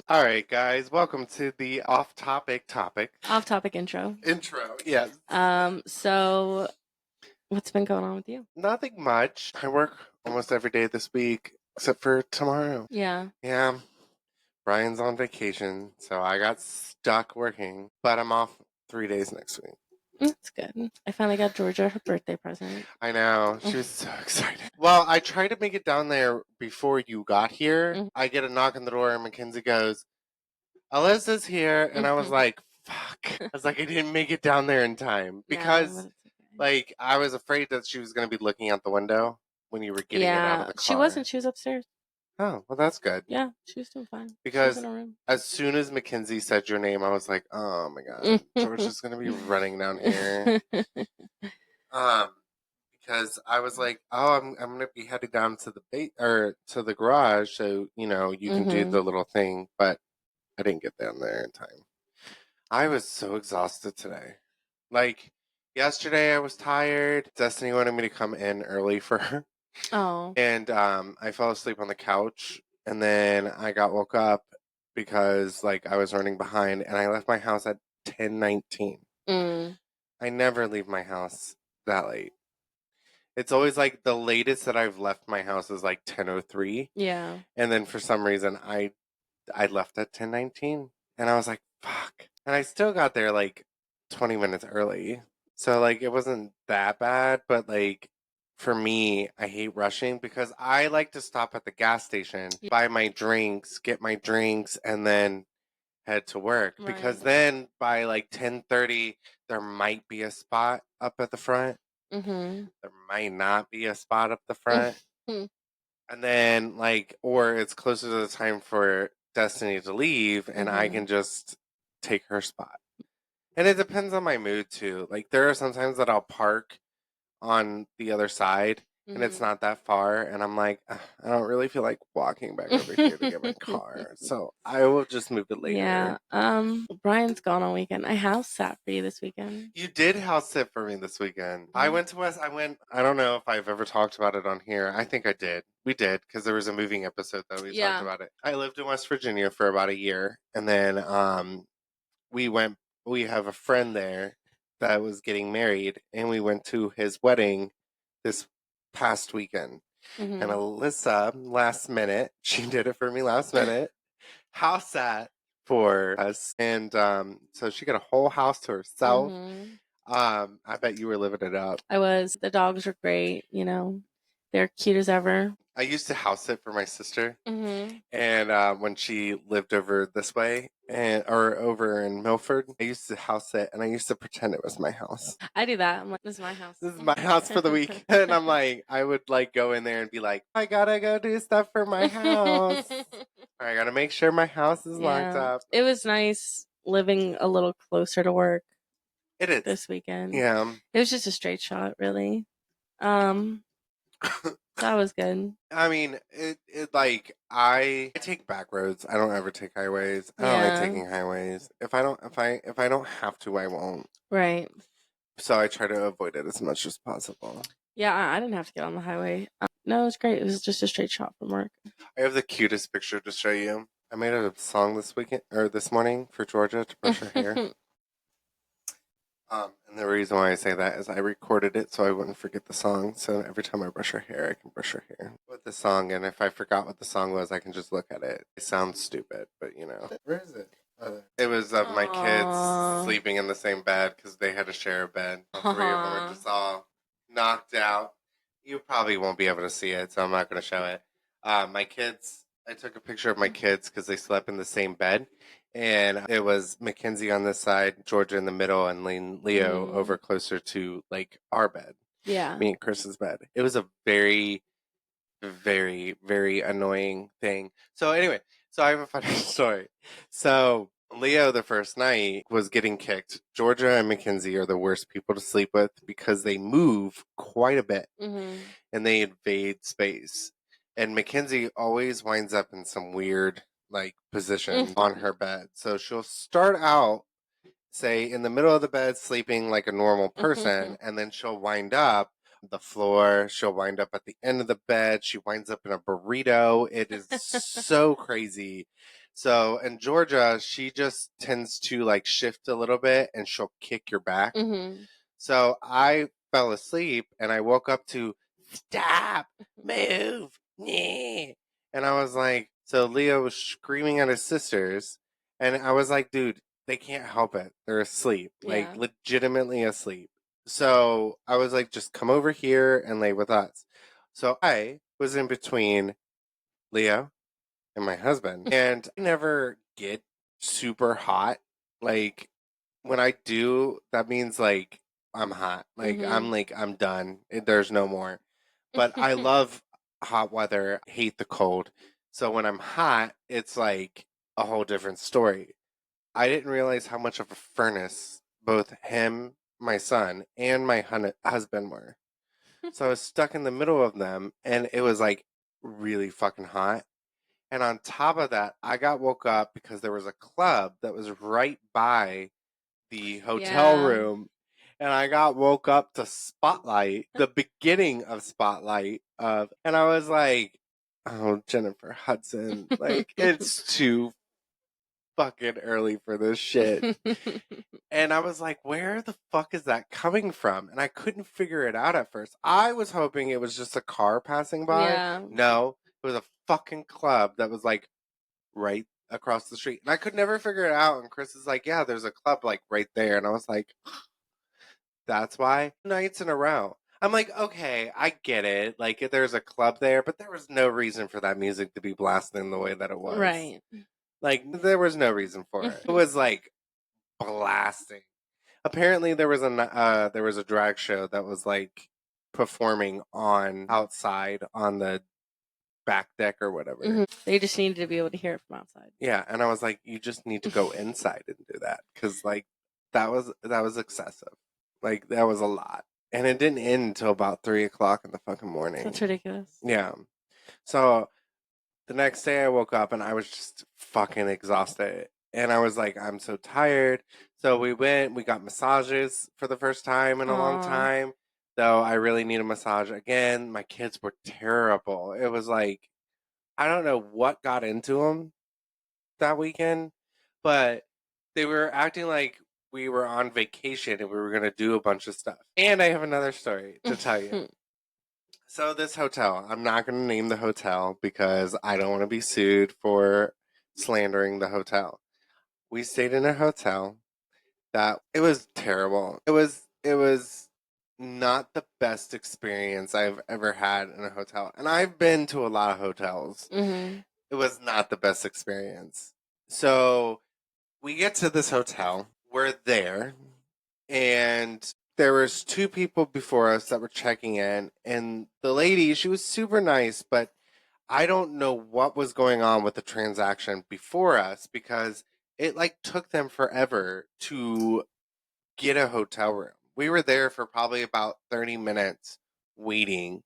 All right, guys, welcome to the off-topic Off-topic intro. Yes. So what's been going on with you? Nothing much. I work almost every day this week except for tomorrow. Yeah. Yeah. Brian's on vacation, so I got stuck working, but I'm off 3 days next week. That's good. I finally got Georgia her birthday present. I know. She was so excited. Well, I tried to make it down there before you got here. I get a knock on the door and Mackenzie goes, Alyssa's here. And I was like, fuck. I was like, I didn't make it down there in time because like, I was afraid that she was going to be looking out the window when you were getting it out of the car. She wasn't. She was upstairs. Oh, well, that's good. Yeah, she was doing fine. Because she was in her room. As soon as Mackenzie said your name, I was like, oh my God, George is going to be running down here. Because I was like, oh, I'm going to be heading down to the garage, so you can do the little thing. But I didn't get down there in time. I was so exhausted today. Like yesterday, I was tired. Destiny wanted me to come in early for her. Oh. And I fell asleep on the couch, and then I got woke up because like I was running behind, and I left my house at 10:19. I never leave my house that late. It's always like the latest that I've left my house is like 10:03. Yeah. And then for some reason I left at 10:19, and I was like, fuck. And I still got there like 20 minutes early. So like it wasn't that bad, but like for me, I hate rushing because I like to stop at the gas station, buy my drinks, get my drinks, and then head to work. Right. Because then by like 10:30, there might be a spot up at the front. There might not be a spot up the front. And then or it's closer to the time for Destiny to leave, and I can just take her spot. And it depends on my mood too. Like there are some times that I'll park on the other side and it's not that far, and I'm like, I don't really feel like walking back over here to get my car, so I will just move it later. Yeah. Brian's gone all weekend. I house sat for you this weekend. You did house sit for me this weekend. I went to West. I don't know if I've ever talked about it on here. I think I did. We did because there was a moving episode that we talked about it. I lived in West Virginia for about a year, and then we went. We have a friend there that was getting married, and we went to his wedding this past weekend. And Alyssa, last minute, she did it for me last minute, house sat for us. And so she got a whole house to herself. I bet you were living it up. I was. The dogs were great, They're cute as ever. I used to house sit for my sister, and when she lived over this way or over in Milford, I used to house sit, and I used to pretend it was my house. I do that. I'm like, this is my house. This is my house for the week, and I'm like, I would like go in there and be like, I gotta go do stuff for my house. I gotta make sure my house is locked up. It was nice living a little closer to work. It is this weekend. Yeah, it was just a straight shot, really. That was good. I mean, I take back roads. I don't ever take highways. I don't like taking highways. If I don't have to, I won't. Right. So I try to avoid it as much as possible. Yeah, I didn't have to get on the highway. No, it was great. It was just a straight shot from work. I have the cutest picture to show you. I made a song this morning for Georgia to brush her hair. And the reason why I say that is I recorded it so I wouldn't forget the song. So every time I brush her hair, I can brush her hair with the song. And if I forgot what the song was, I can just look at it. It sounds stupid, but Where is it? It was of my kids sleeping in the same bed because they had to share a bed. All three of them were just all knocked out. You probably won't be able to see it, so I'm not going to show it. I took a picture of my kids because they slept in the same bed. And it was Mackenzie on this side, Georgia in the middle, and Leo over closer to like our bed. Yeah. Me and Chris's bed. It was a very, very, very annoying thing. So anyway, I have a funny story. So Leo the first night was getting kicked. Georgia and Mackenzie are the worst people to sleep with because they move quite a bit and they invade space. And Mackenzie always winds up in some weird position on her bed. So she'll start out, say, in the middle of the bed, sleeping like a normal person, and then she'll wind up on the floor. She'll wind up at the end of the bed. She winds up in a burrito. It is so crazy. So in Georgia, she just tends to like shift a little bit and she'll kick your back. So I fell asleep and I woke up to stop, move, yeah. And I was like, so Leo was screaming at his sisters, and I was like, dude, they can't help it. They're asleep, like Yeah. legitimately asleep. So I was like, just come over here and lay with us. So I was in between Leo and my husband, and I never get super hot. Like when I do, that means like I'm hot. Like I'm done. There's no more. But I love hot weather. I hate the cold. So when I'm hot, it's like a whole different story. I didn't realize how much of a furnace both him, my son, and my husband were. So I was stuck in the middle of them, and it was like really fucking hot. And on top of that, I got woke up because there was a club that was right by the hotel room, and I got woke up to Spotlight, the beginning of Spotlight and I was like, oh, Jennifer Hudson, like it's too fucking early for this shit. And I was like, where the fuck is that coming from? And I couldn't figure it out at first. I was hoping it was just a car passing by. Yeah. No, it was a fucking club that was like right across the street. And I could never figure it out. And Chris is like, yeah, there's a club like right there. And I was like, that's why. Nights in a row. I'm like, okay, I get it. Like, there's a club there, but there was no reason for that music to be blasting the way that it was. Right. Like, there was no reason for it. It was like blasting. Apparently, there was a drag show that was like performing on outside on the back deck or whatever. They just needed to be able to hear it from outside. Yeah, and I was like, you just need to go inside and do that because like that was excessive. Like that was a lot, and it didn't end until about 3 o'clock in the fucking morning. That's ridiculous. Yeah. So the next day I woke up and I was just fucking exhausted, and I was like, I'm so tired. So we got massages for the first time in a long time. Though I really need a massage again. My kids were terrible. It was like I don't know what got into them that weekend, but they were acting like we were on vacation and we were going to do a bunch of stuff. And I have another story to tell you. So, this hotel, I'm not going to name the hotel because I don't want to be sued for slandering the hotel. We stayed in a hotel that it was terrible. It was not the best experience I've ever had in a hotel. And I've been to a lot of hotels. It was not the best experience. So, we get to this hotel. We're there, and there was two people before us that were checking in, and the lady, she was super nice, but I don't know what was going on with the transaction before us because it like took them forever to get a hotel room. We were there for probably about 30 minutes waiting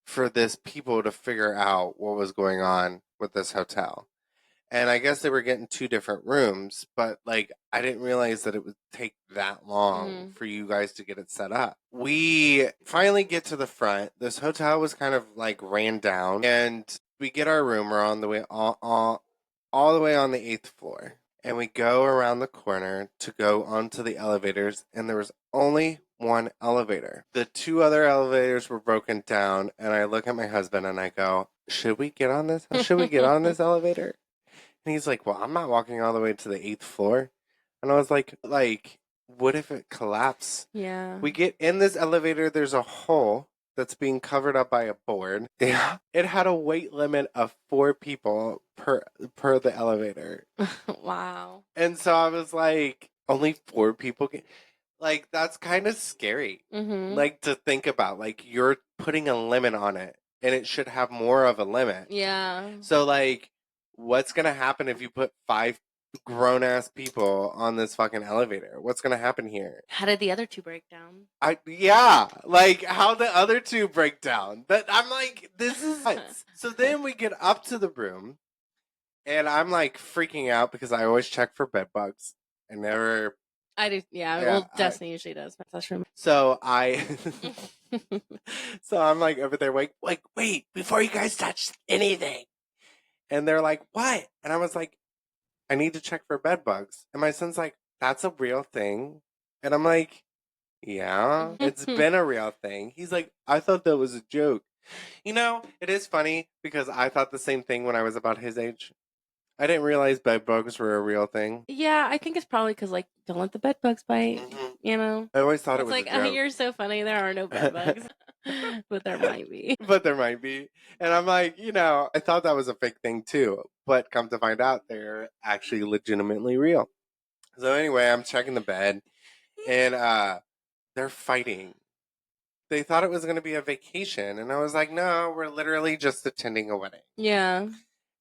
for this people to figure out what was going on with this hotel. And I guess they were getting two different rooms, but like I didn't realize that it would take that long for you guys to get it set up. We finally get to the front. This hotel was kind of like ran down, and we get our room. We're on the way all the way on the 8th floor. And we go around the corner to go onto the elevators, and there was only one elevator. The two other elevators were broken down, and I look at my husband and I go, should we get on this? Should we get on this elevator? And he's like, well, I'm not walking all the way to the 8th floor. And I was like, what if it collapsed? Yeah. We get in this elevator, there's a hole that's being covered up by a board. Yeah. It had a weight limit of 4 people per the elevator. Wow. And so I was like, only 4 people can like that's kind of scary. Like to think about. Like you're putting a limit on it and it should have more of a limit. Yeah. So like what's going to happen if you put 5 grown ass people on this fucking elevator? What's going to happen here? How did the other two break down? Like how the other 2 break down. But I'm like, this is nuts. So then we get up to the room, and I'm like freaking out because I always check for bed bugs. I never. I do. Yeah. Well, Destiny usually does. That's room. So so I'm like over there, like wait, before you guys touch anything. And they're like, what? And I was like, I need to check for bed bugs. And my son's like, that's a real thing. And I'm like, yeah, it's been a real thing. He's like, I thought that was a joke. You know, it is funny because I thought the same thing when I was about his age. I didn't realize bed bugs were a real thing. Yeah, I think it's probably because, like, don't let the bed bugs bite, you know? I always thought it It's was like, a joke. you're so funny. There are no bed bugs. But there might be. But there might be. And I'm like, you know, I thought that was a fake thing too. But come to find out, they're actually legitimately real. So anyway, I'm checking the bed and they're fighting. They thought it was going to be a vacation. And I was like, no, we're literally just attending a wedding. Yeah.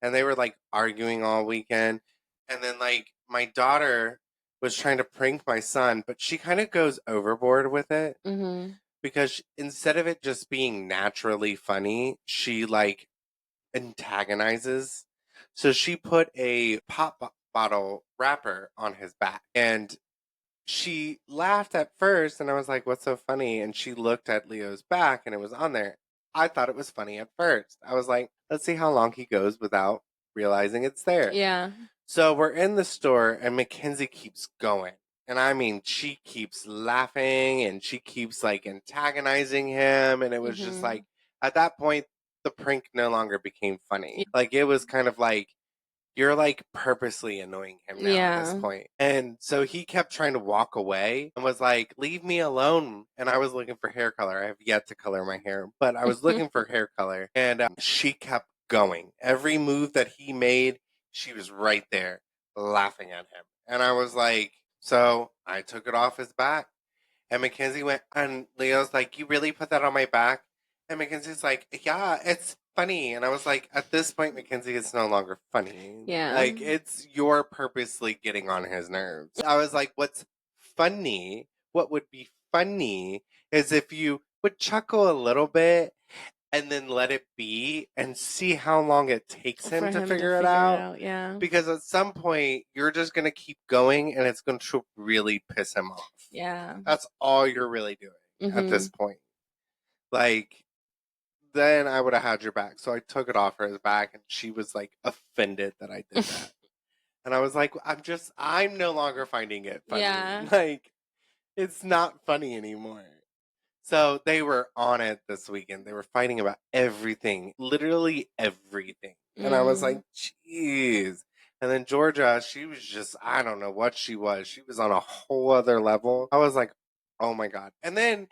And they were like arguing all weekend. And then like my daughter was trying to prank my son, but she kind of goes overboard with it Mm-hmm. because instead of it just being naturally funny, she like antagonizes. So she put a bottle wrapper on his back and she laughed at first and I was like, what's so funny? And she looked at Leo's back and it was on there. I thought it was funny at first. I was like, let's see how long he goes without realizing it's there. Yeah. So we're in the store and Mackenzie keeps going. And I mean, she keeps laughing and she keeps like antagonizing him. And it was just like, at that point, the prank no longer became funny. Like it was kind of like, you're like purposely annoying him now at this point. And so he kept trying to walk away and was like, leave me alone. And I was looking for hair color. I have yet to color my hair, but I was looking for hair color. And she kept going. Every move that he made, she was right there laughing at him. And I was like, so I took it off his back. And Mackenzie went, and Leo's like, you really put that on my back? And Mackenzie's like, yeah, it's funny. And I was like, at this point, Mackenzie, it's no longer funny. Yeah. Like, it's you're purposely getting on his nerves. I was like, what's funny? What would be funny is if you would chuckle a little bit and then let it be and see how long it takes him to figure it out. Yeah. Because at some point, you're just going to keep going and it's going to really piss him off. Yeah. That's all you're really doing at this point. Like, then I would have had your back. So I took it off her back and she was like offended that I did that. And I was like, I'm no longer finding it funny. Yeah. Like, it's not funny anymore. So they were on it this weekend. They were fighting about everything, literally everything. And I was like, jeez. And then Georgia, she was just, I don't know what she was. She was on a whole other level. I was like, oh my God. And then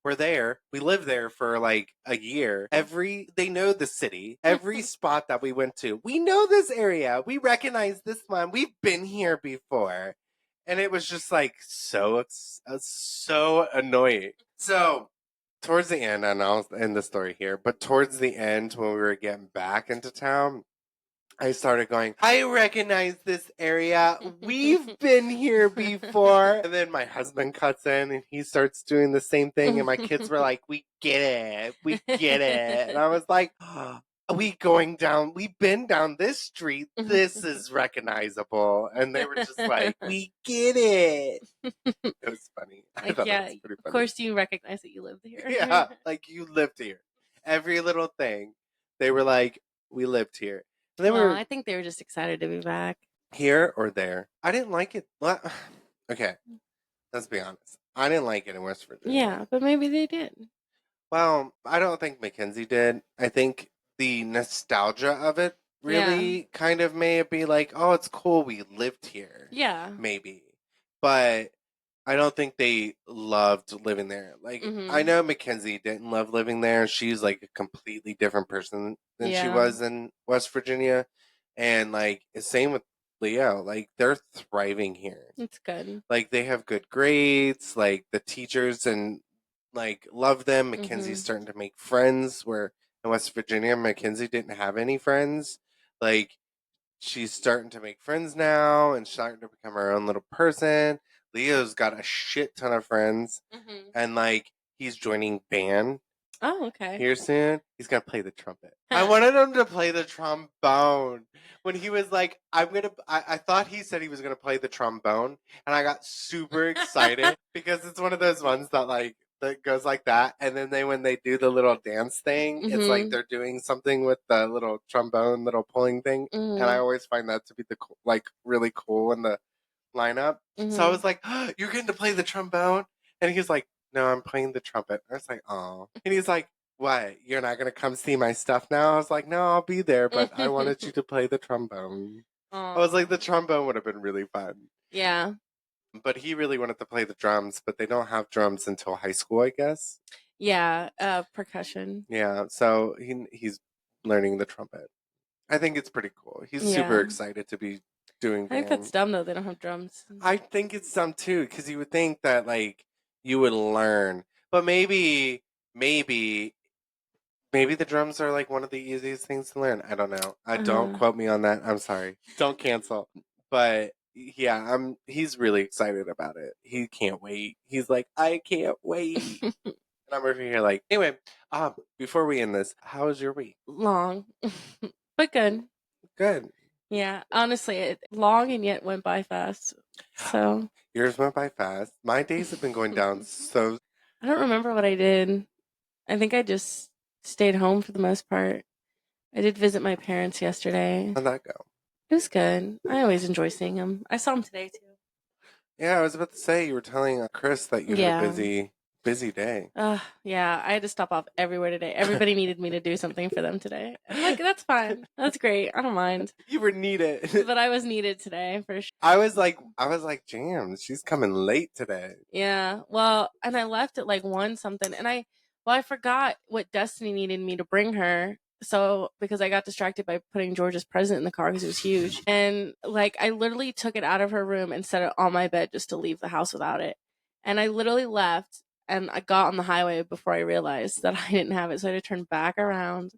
we're there. We lived there for like a year. They know the city. Every spot that we went to, we know this area. We recognize this one. We've been here before. And it was just like so annoying. So towards the end, and I'll end the story here, but towards the end, when we were getting back into town, I started going, I recognize this area. We've been here before. And then my husband cuts in and he starts doing the same thing. And my kids were like, we get it. We get it. And I was like, we've been down this street. This is recognizable. And they were just like, we get it. It was funny. I thought that was pretty funny. Of course you recognize that you lived here. Yeah, like you lived here. Every little thing. They were like, we lived here. I think they were just excited to be back. Here or there. I didn't like it. Okay, let's be honest. I didn't like it in West Virginia. Yeah, but maybe they did. Well, I don't think Mackenzie did. I think the nostalgia of it really kind of made it be like, oh, it's cool we lived here. Yeah. Maybe. But I don't think they loved living there. Like, I know Mackenzie didn't love living there. She's like a completely different person than she was in West Virginia. And like, same with Leo. Like, they're thriving here. It's good. Like, they have good grades. Like, the teachers and like love them. Mackenzie's starting to make friends where in West Virginia, Mackenzie didn't have any friends. Like, she's starting to make friends now and starting to become her own little person. Leo's got a shit ton of friends, and like he's joining band. Oh, okay. Here soon, he's gonna play the trumpet. I wanted him to play the trombone. When he was like, I thought he said he was gonna play the trombone, and I got super excited because it's one of those ones that like that goes like that, and then when they do the little dance thing, it's like they're doing something with the little trombone, little pulling thing, and I always find that to be really cool in the lineup. So I was like, oh, "You're getting to play the trombone," and he's like, "No, I'm playing the trumpet." I was like, "Oh," and he's like, "What? You're not gonna come see my stuff now?" I was like, "No, I'll be there, but I wanted you to play the trombone." I was like, "The trombone would have been really fun." Yeah. But he really wanted to play the drums, but they don't have drums until high school, I guess. Yeah, percussion. Yeah, so he's learning the trumpet. I think it's pretty cool. He's super excited to be doing I think band. that's dumb though. They don't have drums. I think it's dumb too, because you would think that like you would learn, but maybe the drums are like one of the easiest things to learn. I don't know. Don't quote me on that. I'm sorry. Don't cancel. But yeah, he's really excited about it. He can't wait. He's like, I can't wait. And I'm over here like, anyway, before we end this, how was your week? Long, but good. Good. Yeah, honestly, it long and yet went by fast. So yours went by fast. My days have been going down so. I don't remember what I did. I think I just stayed home for the most part. I did visit my parents yesterday. How'd that go? It was good. I always enjoy seeing them. I saw him today too. Yeah, I was about to say you were telling Chris that you had a busy day. Yeah, I had to stop off everywhere today. Everybody needed me to do something for them today. I'm like, that's fine. That's great. I don't mind. You were needed. But I was needed today for sure. I was like, damn, she's coming late today. Yeah. Well, and I left at like 1 something, and I forgot what Destiny needed me to bring her. So, because I got distracted by putting George's present in the car because it was huge. And like, I literally took it out of her room and set it on my bed just to leave the house without it. And I literally left and I got on the highway before I realized that I didn't have it. So I had to turn back around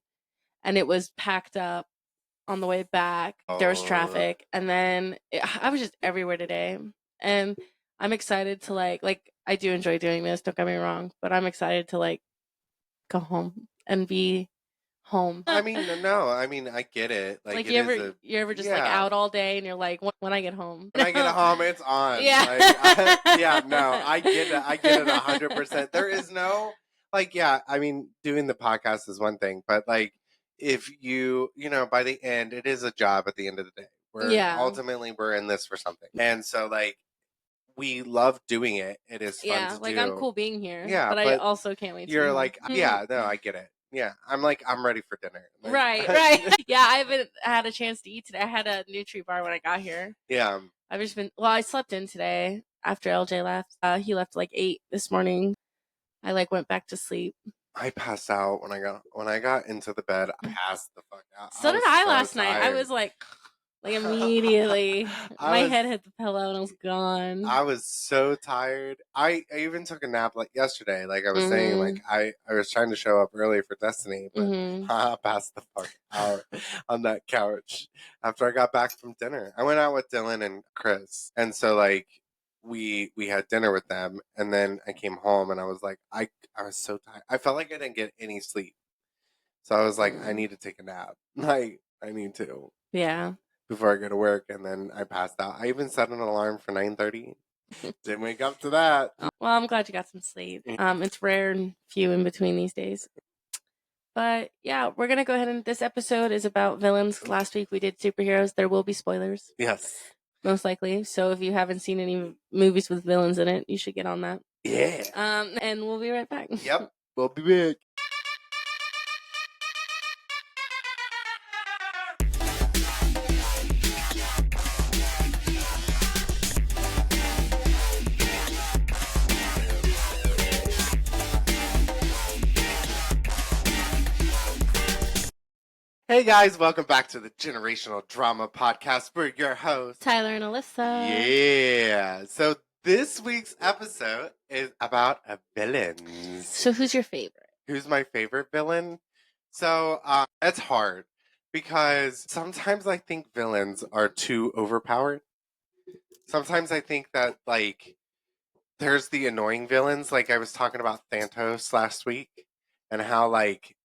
and it was packed up on the way back. There was traffic. And then I was just everywhere today. And I'm excited to like, I do enjoy doing this. Don't get me wrong, but I'm excited to like go home and be home. I mean, no, I mean, I get it. Like you ever just like out all day and you're like, when I get home? When I get home, it's on. Yeah. Yeah, no, I get it. I get it 100%. There is no, like, yeah, I mean, doing the podcast is one thing, but like, if by the end, it is a job at the end of the day. Ultimately, we're in this for something. And so, like, we love doing it. It is fun to do. I'm cool being here. Yeah, but I also can't wait to You're like, yeah, no, I get it. Yeah, I'm ready for dinner. Like, right. Yeah, I haven't had a chance to eat today. I had a Nutri bar when I got here. Yeah. I've just been, I slept in today after LJ left. He left like 8 this morning. I like went back to sleep. I passed out when I got into the bed. I passed the fuck out. So did I last night. I was like immediately, my head hit the pillow and I was gone. I was so tired. I even took a nap like yesterday. Like I was saying, like I was trying to show up early for Destiny, but I passed the fuck out on that couch after I got back from dinner. I went out with Dylan and Chris, and so like we had dinner with them, and then I came home and I was like, I was so tired. I felt like I didn't get any sleep, so I was like, I need to take a nap. Like I need to. Yeah. Before I go to work, and then I passed out. I even set an alarm for 9:30. Didn't wake up to that. Well, I'm glad you got some sleep. It's rare and few in between these days. But yeah, we're gonna go ahead and this episode is about villains. Last week we did superheroes. There will be spoilers. Yes. Most likely. So if you haven't seen any movies with villains in it, you should get on that. Yeah. And we'll be right back. Yep. We'll be back. Hey guys, welcome back to the Generational Drama Podcast. We're your hosts, Tyler and Alyssa. Yeah. So this week's episode is about a villain. So who's your favorite? Who's my favorite villain? So it's hard because sometimes I think villains are too overpowered. Sometimes I think that like there's the annoying villains. Like I was talking about Thanos last week and how like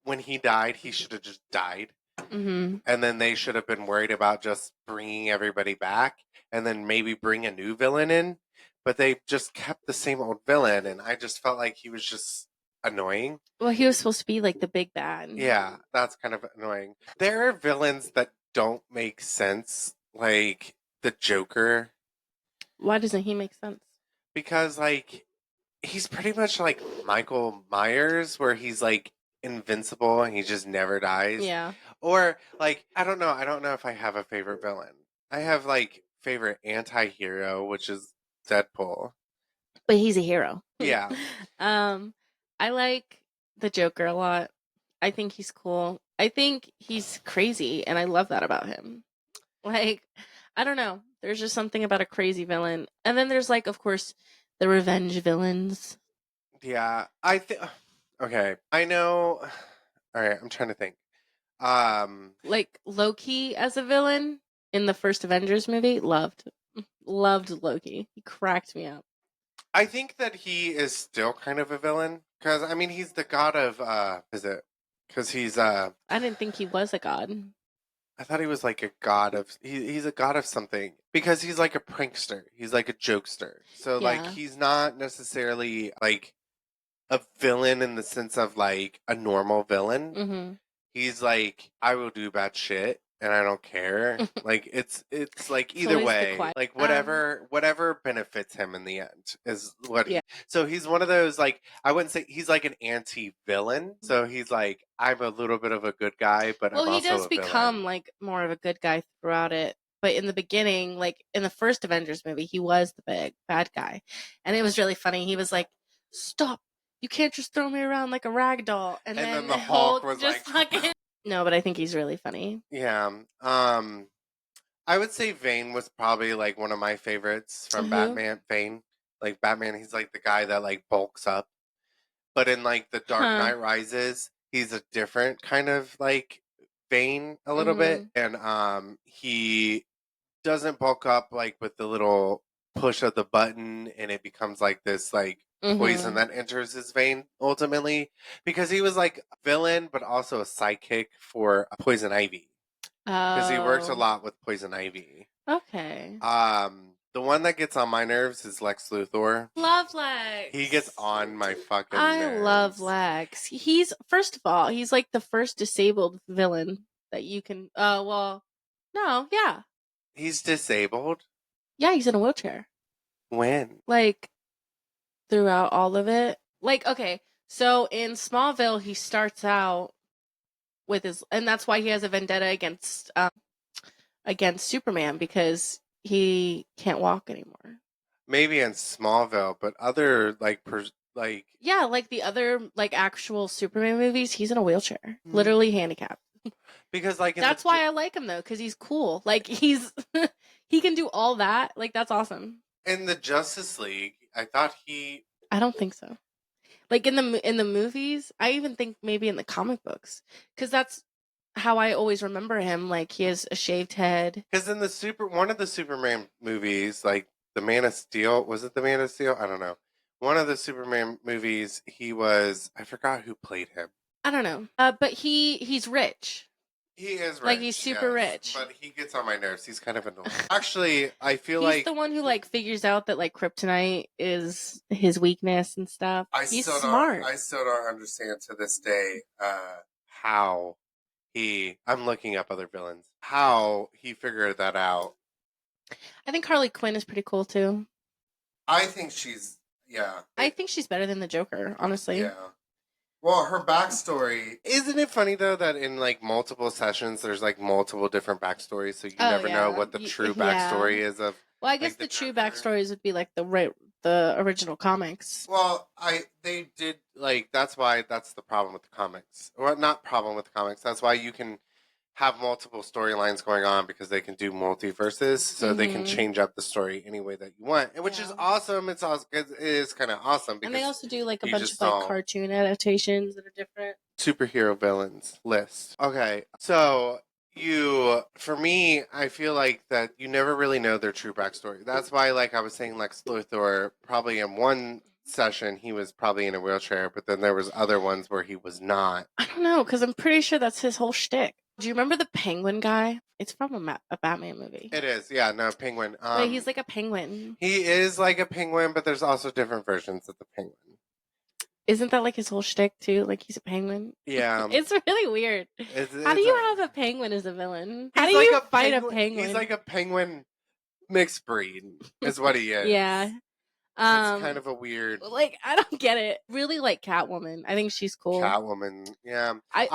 when he died, he should have just died. Mm-hmm. And then they should have been worried about just bringing everybody back and then maybe bring a new villain in. but they just kept the same old villain, and I just felt like he was just annoying. Well, he was supposed to be like the big bad. Yeah, that's kind of annoying. There are villains that don't make sense, like the Joker, Why doesn't he make sense? because like he's pretty much like Michael Myers, where he's like invincible and he just never dies. Yeah. Or like I don't know if I have a favorite villain. I have like favorite anti-hero, which is Deadpool. But he's a hero. Yeah. I like the Joker a lot. I think he's cool. I think he's crazy, and I love that about him. Like, I don't know. There's just something about a crazy villain. And then there's like, of course, the revenge villains. Yeah. I think okay. I know. All right, I'm trying to think. Like Loki as a villain in the first Avengers movie, loved Loki. He cracked me up. I think that he is still kind of a villain because I mean he's the god of is it? Because he's I didn't think he was a god. I thought he was like a god of he's a god of something because he's like a prankster. He's like a jokester. So like Yeah. he's not necessarily like a villain in the sense of like a normal villain. Mm-hmm. He's like I will do bad shit and I don't care. Like it's like It's either always the way, quiet- like whatever benefits him in the end is what. Yeah. So he's one of those like I wouldn't say he's like an anti-villain. So he's like I'm a little bit of a good guy, but Well, I'm he also does a become villain. like more of a good guy throughout it. But in the beginning, like in the first Avengers movie, he was the big bad guy. And it was really funny. He was like, "Stop. You can't just throw me around like a rag doll." And then the Hulk was just like, fucking No, but I think he's really funny. yeah. I would say Vane was probably like one of my favorites from Who? Batman. Vane, like Batman, he's like the guy that like bulks up. But in like the Dark Huh. Knight Rises, he's a different kind of like Vane a little bit, and he doesn't bulk up like with the little push of the button, and it becomes like this like poison that enters his vein ultimately because he was like a villain but also a sidekick for Poison Ivy because he works a Oh. lot with Poison Ivy. Okay. The one that gets on my nerves is Lex Luthor. Love Lex. He gets on my fucking I nerves. love Lex. He's first of all, he's like the first disabled villain that you can well, no, yeah. He's disabled? Yeah, he's in a wheelchair. When? Like throughout all of it. Like, okay, so in Smallville he starts out with his and that's why he has a vendetta against Superman because he can't walk anymore. Maybe in Smallville, but other like like Yeah, like the other like actual Superman movies, he's in a wheelchair, literally handicapped. because like That's why I like him though, because he's cool. Like he's he can do all that. Like that's awesome. in the Justice League, I thought he I don't think so. Like in the movies, I even think maybe in the comic books, because that's how I always remember him. Like he has a shaved head. because in the one of the Superman movies, like the Man of Steel, was it the Man of Steel? I don't know. One of the Superman movies, he was I forgot who played him. I don't know. But he's rich. He is rich. Like he's super rich. But he gets on my nerves. He's kind of annoying. Actually, I feel He's like the one who like figures out that like kryptonite is his weakness and stuff. He's smart. I still don't understand to this day how I'm looking up other villains. How he figured that out. I think Harley Quinn is pretty cool too. I think she's yeah. I think she's better than the Joker, honestly. Yeah. Well, her backstory. Isn't it funny though that in like multiple sessions there's like multiple different backstories, so you never know what the true backstory is of. Well, I guess like, the true Joker. backstories would be like the original comics. Well, they did like that's the problem with the comics. Well, not problem with the comics. That's why you can have multiple storylines going on because they can do multiverses, so they can change up the story any way that you want, which is awesome. It's awesome. It is kind of awesome because and they also do like a bunch of saw like cartoon adaptations that are different. superhero villains list. Okay, so for me, I feel like that you never really know their true backstory. That's why, like I was saying, Lex Luthor probably in one session he was probably in a wheelchair, but then there was other ones where he was not. I don't know because I'm pretty sure that's his whole shtick. Do you remember the penguin guy? It's from a Batman movie. It is, yeah. No, penguin. Wait, he's like a penguin. He is like a penguin, but there's also different versions of the penguin. Isn't that like his whole shtick too? Like he's a penguin. Yeah, It's really weird. How do you have a penguin as a villain? How do like you fight a penguin? He's like a penguin mixed breed, is what he is. Yeah. It's kind of a weird. Like I don't get it. Really like Catwoman. I think she's cool. Catwoman, yeah. I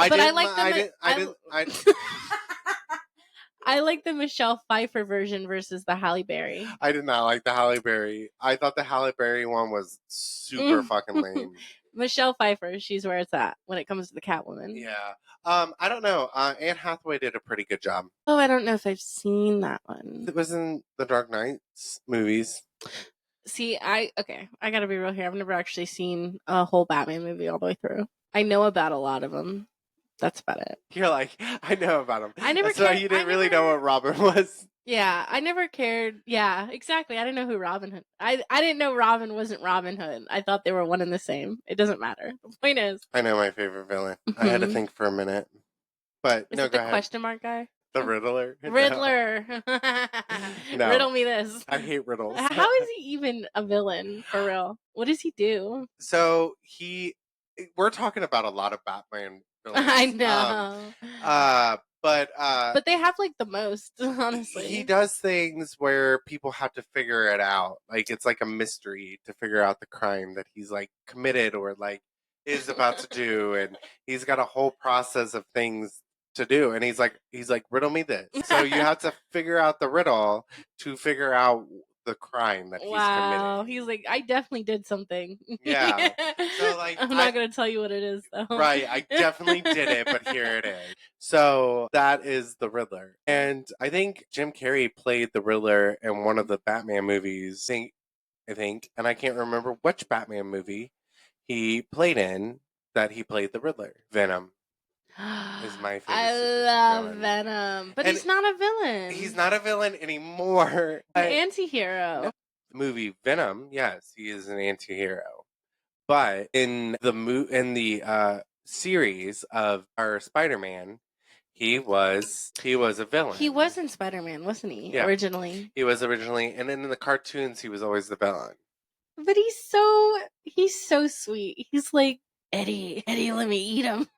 like the Michelle Pfeiffer version versus the Halle Berry. I did not like the Halle Berry. I thought the Halle Berry one was super fucking lame. Michelle Pfeiffer, she's where it's at when it comes to the Catwoman. Yeah. I don't know. Anne Hathaway did a pretty good job. Oh, I don't know if I've seen that one. It was in the Dark Knights movies. See, I gotta be real here. I've never actually seen a whole Batman movie all the way through. I know about a lot of them. That's about it. You're like, I know about them. I never. So you didn't really know what Robin was. Yeah, I never cared. Yeah, exactly. I didn't know who Robin Hood. I didn't know Robin wasn't Robin Hood. I thought they were one and the same. It doesn't matter. The point is, I know my favorite villain. I had to think for a minute, but is no, it go the ahead. Question mark guy? The Riddler. Riddler. No. Riddle me this. I hate riddles. How is he even a villain for real? What does he do? So we're talking about a lot of Batman villains. I know. But they have like the most, honestly. He does things where people have to figure it out. Like it's like a mystery to figure out the crime that he's like committed or like is about to do, and he's got a whole process of things to do, and he's like riddle me this. So you have to figure out the riddle to figure out the crime that he's committed. He's like, I definitely did something. Yeah. So like I'm not gonna tell you what it is though. Right, I definitely did it, but here it is. So that is the Riddler. And I think Jim Carrey played the Riddler in one of the Batman movies. I think, and I can't remember which Batman movie he played in that he played the Riddler. Venom is my favorite. I love Venom, but he's not a villain. He's not a villain anymore. An anti-hero. No, the movie Venom, yes, he is an anti-hero. But in the series of our Spider-Man, he was a villain. He was in Spider-Man, wasn't he? Yeah. Originally. He was originally, and then in the cartoons, he was always the villain. But he's so sweet. He's like, Eddie, let me eat him.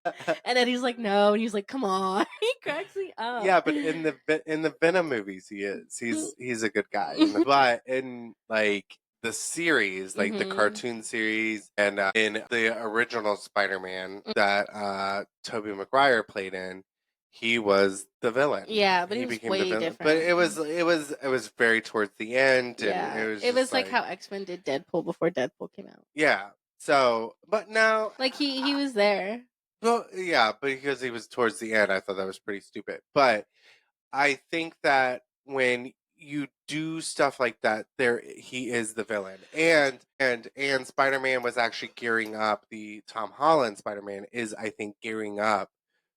And Eddie's like, no, and he's like, come on. He cracks me up. Yeah, but in the Venom movies, he is. He's a good guy. But in like the series, like the cartoon series, and in the original Spider-Man that Tobey Maguire played in, he was the villain. Yeah, but he became way the villain. Different. But it was very towards the end, and yeah. It was like how X-Men did Deadpool before Deadpool came out. Yeah. So, but now, like he was there. Well, yeah, but because he was towards the end, I thought that was pretty stupid. But I think that when you do stuff like that, he is the villain, and Spider-Man was actually gearing up. The Tom Holland Spider-Man is, I think, gearing up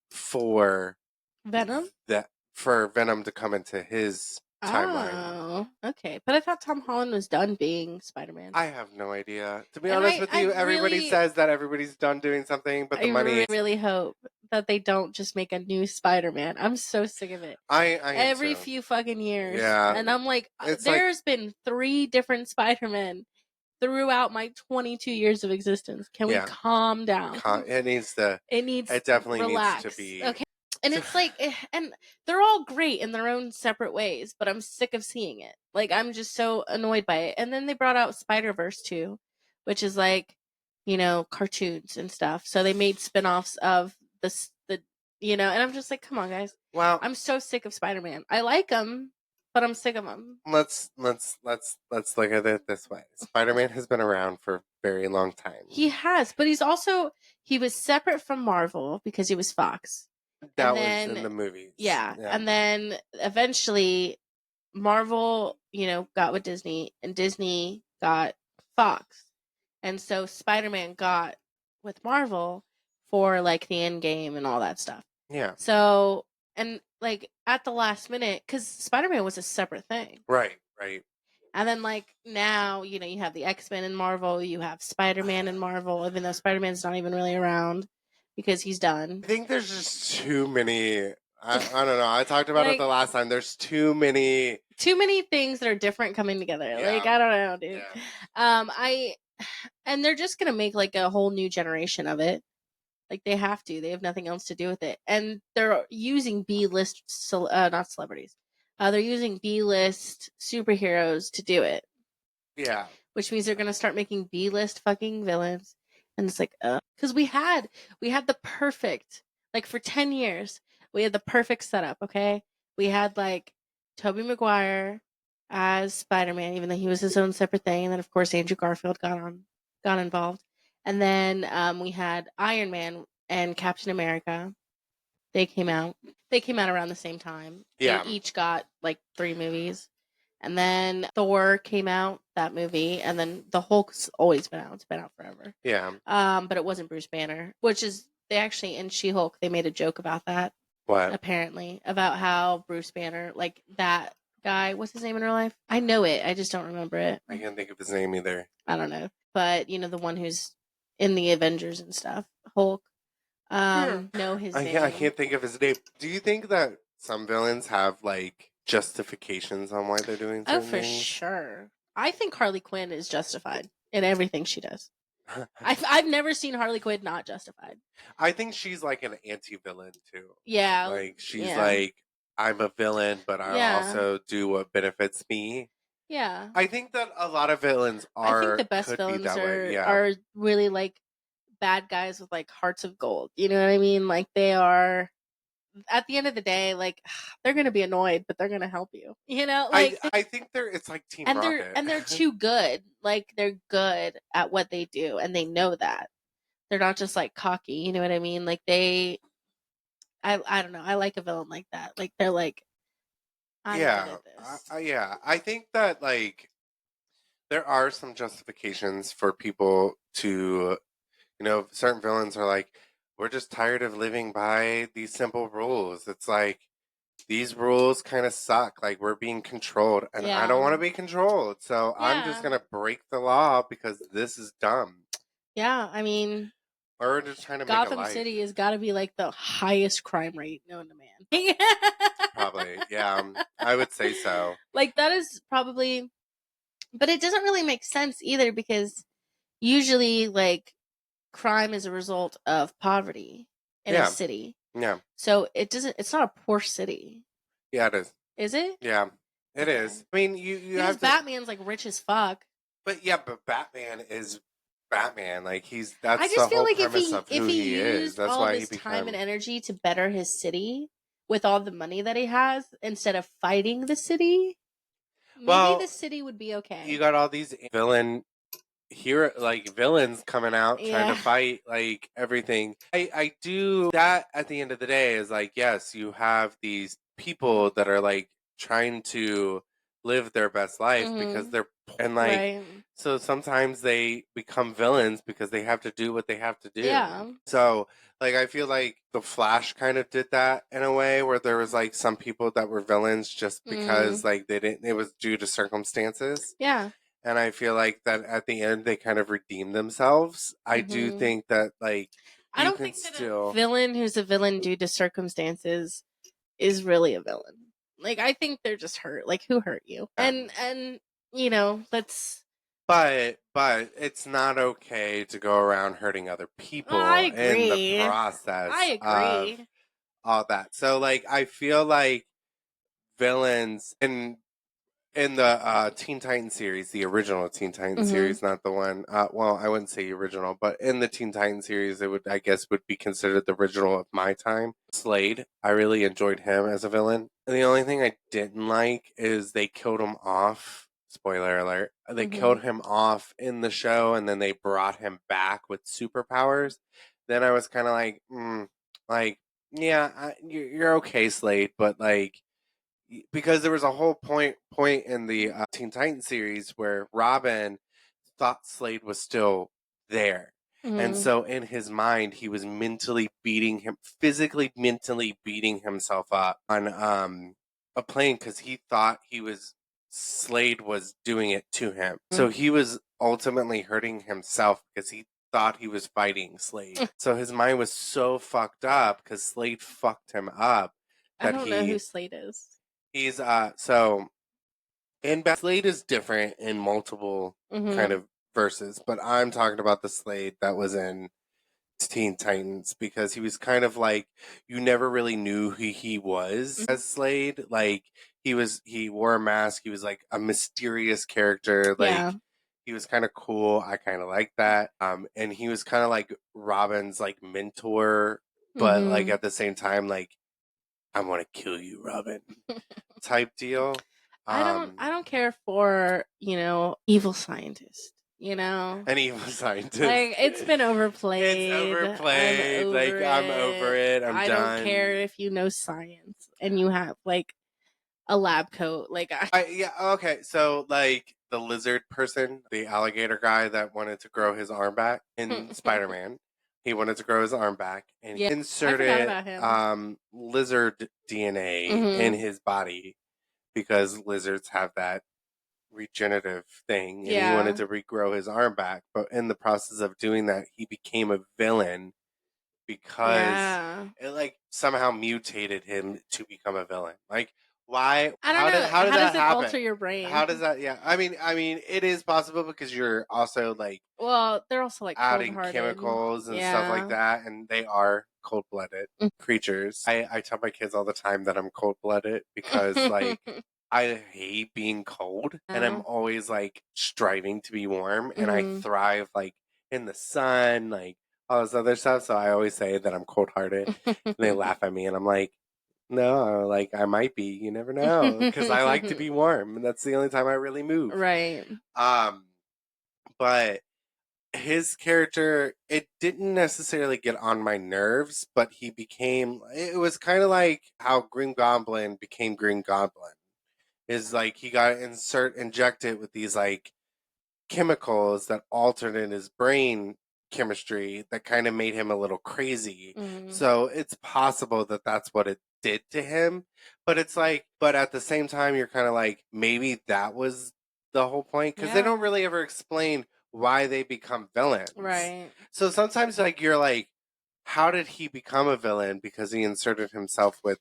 for Venom. For Venom to come into his timeline. Oh, okay. But I thought Tom Holland was done being Spider-Man. I have no idea. To be honest with you, everybody says that everybody's done doing something, but the money. I really hope that they don't just make a new Spider-Man. I'm so sick of it. I every few fucking years. Yeah. And I'm like, there's been 3 different Spider-Men throughout my 22 years of existence. Can we calm down? It definitely relax. Needs to be. Okay. And it's like, and they're all great in their own separate ways, but I'm sick of seeing it. Like, I'm just so annoyed by it. And then they brought out Spider-Verse 2, which is like, cartoons and stuff. So they made spin-offs of and I'm just like, come on, guys. Wow. I'm so sick of Spider-Man. I like him, but I'm sick of him. Let's look at it this way. Spider-Man has been around for a very long time. He has, but he was separate from Marvel because he was Fox. That was in the movies. Yeah. And then eventually Marvel, got with Disney, and Disney got Fox. And so Spider-Man got with Marvel for like the end game and all that stuff. Yeah. So, and like at the last minute, because Spider-Man was a separate thing. Right. And then like now, you have the X-Men in Marvel, you have Spider-Man in Marvel, even though Spider-Man's not even really around. Because he's done. I think there's just too many I don't know. I talked about it the last time. There's too many things that are different coming together. Yeah. Like, I don't know, dude. Yeah. And they're just gonna make like a whole new generation of it. Like, they have to. They have nothing else to do with it, and they're using B-list, not celebrities. They're using B-list superheroes to do it. Yeah. Which means they're gonna start making B-list fucking villains, and it's like, because we had the perfect, like, for 10 years we had the perfect setup. Okay, we had like Tobey Maguire as Spider-Man, even though he was his own separate thing, and then of course Andrew Garfield got involved, and then we had Iron Man and Captain America. They came out around the same time. Yeah. They each got like 3 movies. And then Thor came out, that movie, and then the Hulk's always been out. It's been out forever. Yeah. But it wasn't Bruce Banner, which is, they actually, in She-Hulk, they made a joke about that. What? Apparently, about how Bruce Banner, like, that guy, what's his name in real life? I know it, I just don't remember it. I can't think of his name either. I don't know. But, you know, the one who's in the Avengers and stuff, Hulk. Know his name. I can't think of his name. Do you think that some villains have, like, justifications on why they're doing certain things? Oh, for sure. I think Harley Quinn is justified in everything she does. I've never seen Harley Quinn not justified. I think she's like an anti-villain too. Yeah. Like, she's like, I'm a villain, but I also do what benefits me. Yeah. I think that a lot of villains are. I think the best villains are really like bad guys with like hearts of gold. You know what I mean? Like, they are, at the end of the day, like, they're gonna be annoyed, but they're gonna help you. You know, like, I think it's like Team Rocket, and they're too good. Like, they're good at what they do, and they know that. They're not just like cocky. You know what I mean? Like, I don't know. I like a villain like that. Like, they're like, I'm good at this. Yeah. I think that, like, there are some justifications for people to, you know, certain villains are like, we're just tired of living by these simple rules. It's like, these rules kind of suck. Like, we're being controlled, and I don't want to be controlled. So I'm just going to break the law because this is dumb. Yeah, I mean, or just trying to Gotham make a life. City has got to be like the highest crime rate known to man. Probably, yeah. I would say so. Like, that is probably, but it doesn't really make sense either, because usually, like, crime is a result of poverty in a city. Yeah. So it's not a poor city. Yeah, it is. Is it? Yeah, it is. I mean, you have to... Batman's like rich as fuck. But yeah, Batman is Batman. Like, that's I just the feel whole like premise of who he is. That's all why of his time and energy to better his city with all the money that he has, instead of fighting the city, maybe the city would be okay. You got all these villains coming out trying to fight, like, everything. I do that at the end of the day is like, yes, you have these people that are like trying to live their best life because they're, and like, so sometimes they become villains because they have to do what they have to do. Yeah. So, like, I feel like The Flash kind of did that in a way, where there was like some people that were villains just because like it was due to circumstances. Yeah. And I feel like that at the end they kind of redeem themselves. I do think that, like, I don't think that a villain who's a villain due to circumstances is really a villain. Like, I think they're just hurt. Like, who hurt you? And you know, let's. But it's not okay to go around hurting other people in the process. I agree. Of all that. So, like, I feel like villains in the Teen Titans series, the original Teen Titans series, not the one. Well, I wouldn't say original, but in the Teen Titans series, it would be considered the original of my time. Slade, I really enjoyed him as a villain. And the only thing I didn't like is they killed him off. Spoiler alert. They killed him off in the show, and then they brought him back with superpowers. Then I was kind of like, yeah, you're okay, Slade, but like, because there was a whole point in the Teen Titans series where Robin thought Slade was still there. And so in his mind, he was physically mentally beating himself up on a plane because he thought Slade was doing it to him. So he was ultimately hurting himself because he thought he was fighting Slade. So his mind was so fucked up because Slade fucked him up I don't know who Slade is. He's so in Slade is different in multiple kind of verses, but I'm talking about the Slade that was in Teen Titans because he was kind of like you never really knew who he was as Slade. Like he wore a mask. He was like a mysterious character. Like he was kind of cool. I kind of like that. And he was kind of like Robin's like mentor, but like at the same time, like I want to kill you, Robin, type deal. I don't care for evil scientist. An evil scientist. Like it's been overplayed. It's overplayed. I'm over it. I don't care if you know science and you have like a lab coat. Like yeah, okay. So like the lizard person, the alligator guy that wanted to grow his arm back in Spider-Man. He wanted to grow his arm back and he inserted lizard DNA in his body because lizards have that regenerative thing and he wanted to regrow his arm back. But in the process of doing that, he became a villain because it like somehow mutated him to become a villain. Like why? I don't know. How does it happen? alter your brain? How does that? Yeah, I mean, it is possible because you're also like they're also like adding cold-hearted. chemicals and stuff like that, and they are cold-blooded creatures. I tell my kids all the time that I'm cold-blooded because like I hate being cold, and I'm always like striving to be warm, and I thrive like in the sun, like all this other stuff. So I always say that I'm cold-hearted, and they laugh at me, and I'm like. No, like I might be. You never know, because I like to be warm, and that's the only time I really move. Right. But his character, it didn't necessarily get on my nerves, but he became. It was kind of like how Green Goblin became Green Goblin. Is like he got injected with these like chemicals that altered in his brain chemistry that kind of made him a little crazy. So it's possible that that's what it did to him. But it's like, but at the same time, you're kind of like, maybe that was the whole point because they don't really ever explain why they become villains. Right. So sometimes like you're like, how did he become a villain? Because he inserted himself with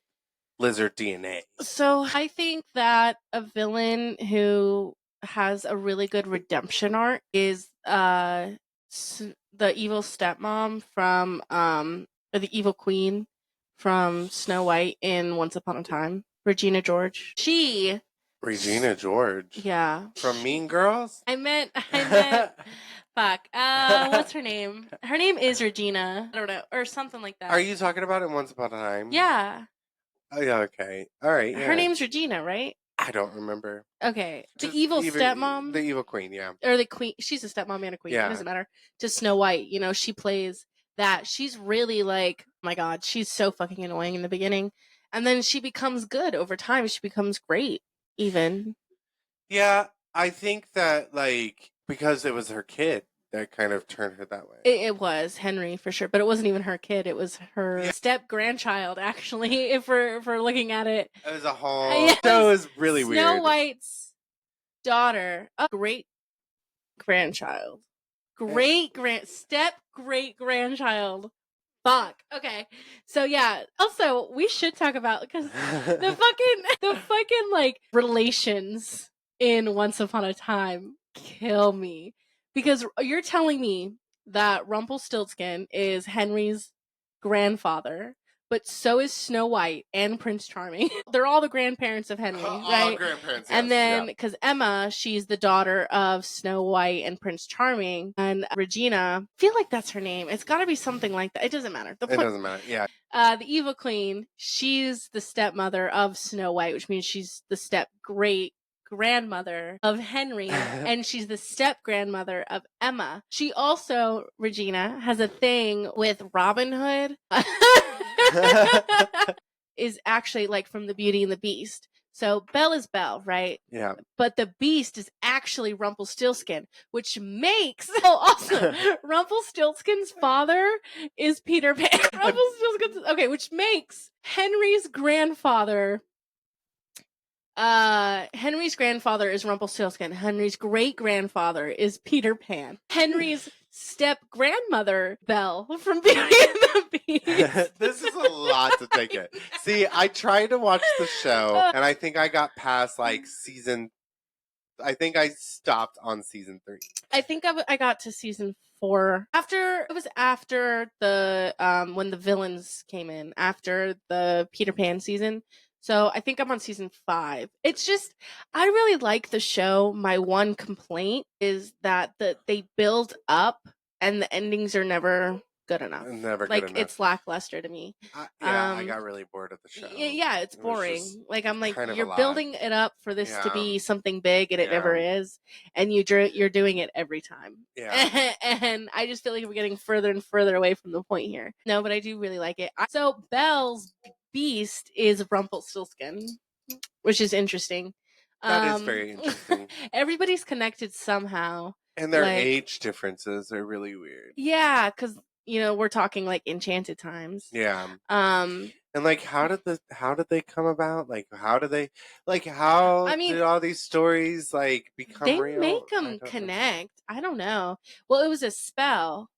lizard DNA. So I think that a villain who has a really good redemption arc is the evil stepmom from or the evil queen from Snow White in Once Upon a Time, Regina George. Regina George. Yeah. From Mean Girls? I meant fuck. What's her name? Her name is Regina. I don't know. Or something like that. Are you talking about it Once Upon a Time? Yeah. Oh yeah, okay. Alright, yeah. Her name's Regina, right? I don't remember. Okay. The evil stepmom. The evil queen, yeah. Or the queen. She's a stepmom and a queen. Yeah. It doesn't matter. To Snow White, she plays that. She's really like, oh my god, she's so fucking annoying in the beginning. And then she becomes good over time. She becomes great, even. Yeah, I think that, like, because it was her kid that kind of turned her that way. It was Henry, for sure. But it wasn't even her kid. It was her step-grandchild, actually, if we're looking at it. It was a whole... That was really weird. Snow White's daughter, a great-grandchild. Step-great-grandchild. Fuck. Okay. So yeah. Also, we should talk about because the fucking like relations in Once Upon a Time kill me because you're telling me that Rumpelstiltskin is Henry's grandfather, but so is Snow White and Prince Charming. They're all the grandparents of Henry, right? All grandparents. And then because Emma, she's the daughter of Snow White and Prince Charming, and Regina, I feel like that's her name. It's got to be something like that. It doesn't matter. It doesn't matter. Yeah. The evil queen, she's the stepmother of Snow White, which means she's the step great grandmother of Henry, and she's the step grandmother of Emma. She also, Regina, has a thing with Robin Hood. Is actually like from the Beauty and the Beast. So Belle is Belle, right? Yeah. But the Beast is actually Rumpelstiltskin, which makes also Rumpelstiltskin's father is Peter Pan. Which makes Henry's grandfather Henry's grandfather is Rumpelstiltskin. Henry's great-grandfather is Peter Pan. Henry's step-grandmother, Belle, from Beauty and the Beast. This is a lot to take it. See, I tried to watch the show, and I think I got past like I think I stopped on season 3. I think I got to season 4 after the when the villains came in after the Peter Pan season. So I think I'm on season 5. It's just I really like the show. My one complaint is that they build up and the endings are never good enough. Never like good enough. It's lackluster to me. I got really bored of the show. Yeah, it's boring. Like I'm like, kind of you're building it up for this to be something big, and it never is. And you're doing it every time. Yeah. And I just feel like we're getting further and further away from the point here. No, but I do really like it. So Belle's beast is Rumpelstiltskin, which is interesting. That is very interesting. Everybody's connected somehow. And their age differences are really weird. Yeah, because we're talking like enchanted times. Yeah. And like how did they come about? Like how do they did all these stories like become real? They make them connect. I don't know. Well, it was a spell.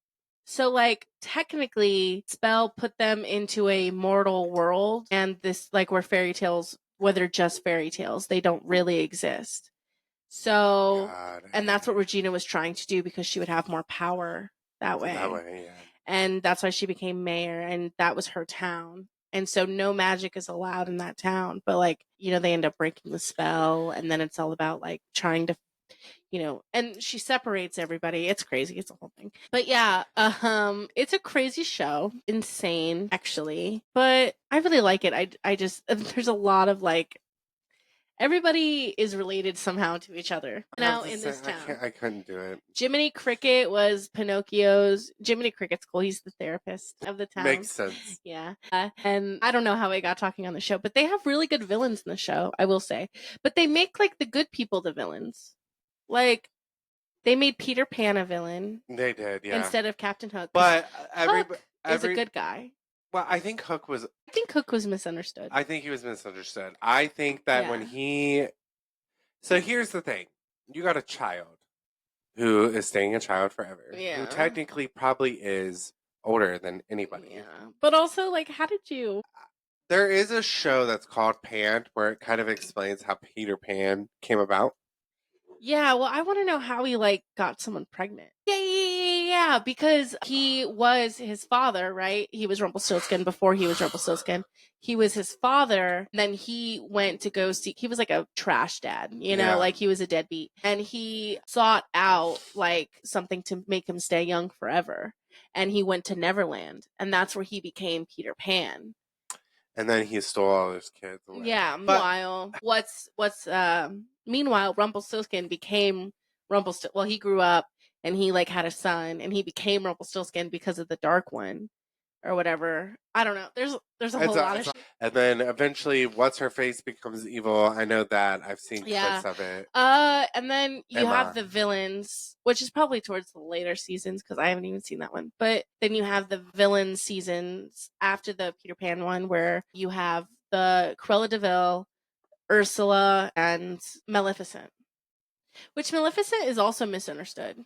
So like technically spell put them into a mortal world, and this like where fairy tales, whether just fairy tales, they don't really exist. So and that's what Regina was trying to do because she would have more power that way. Yeah. And that's why she became mayor, and that was her town. And so no magic is allowed in that town. But like, they end up breaking the spell, and then it's all about like trying to and she separates everybody. It's crazy. It's a whole thing. But yeah, it's a crazy show. Insane, actually. But I really like it. I just there's a lot of like everybody is related somehow to each other now in this town. I couldn't do it. Jiminy Cricket was Pinocchio's. Jiminy Cricket's cool. He's the therapist of the town. Makes sense. Yeah. And I don't know how I got talking on the show, but they have really good villains in the show, I will say. But they make like the good people the villains. Like, they made Peter Pan a villain. They did, yeah. Instead of Captain Hook. But Hook is a good guy. Well, I think Hook was misunderstood. I think he was misunderstood. I think that when he... So here's the thing. You got a child who is staying a child forever. Yeah. Who technically probably is older than anybody. Yeah. But also, like, how did you... There is a show that's called Pan where it kind of explains how Peter Pan came about. Yeah, well, I want to know how he, like, got someone pregnant. Yeah, because he was his father, right? He was Rumpelstiltskin before he was Rumpelstiltskin. He was his father, and then he went to go see... He was, like, a trash dad, like, he was a deadbeat. And he sought out, like, something to make him stay young forever. And he went to Neverland, and that's where he became Peter Pan. And then he stole all his kids away. Yeah, meanwhile, Rumpelstiltskin became Rumpelstiltskin. Well, he grew up and he like had a son, and he became Rumpelstiltskin because of the Dark One, or whatever. I don't know. There's a whole lot of shit. And then eventually, what's her face becomes evil. I know that. I've seen clips of it. And then you have the villains, which is probably towards the later seasons because I haven't even seen that one. But then you have the villain seasons after the Peter Pan one, where you have the Cruella de Vil, Ursula, and Maleficent. Which Maleficent is also misunderstood.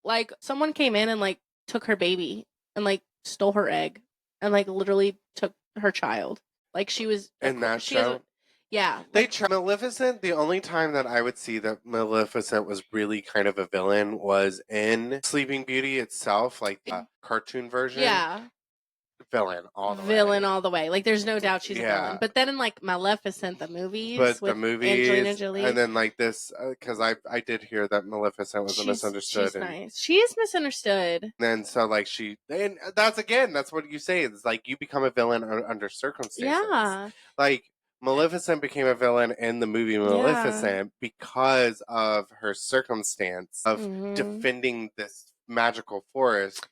Like, someone came in and like took her baby and like stole her egg and like literally took her child. Like, she was in that show. Yeah. Maleficent, the only time that I would see that Maleficent was really kind of a villain was in Sleeping Beauty itself, like the cartoon version. Yeah. Villain all the way. Like, there's no doubt she's a villain. But then in like Maleficent, the movies, Angelina Jolie, and then like this, because I did hear that Maleficent was misunderstood. She's nice. She is misunderstood. And then so like and that's what you say. It's like you become a villain under circumstances. Yeah. Like, Maleficent became a villain in the movie Maleficent because of her circumstance of defending this magical forest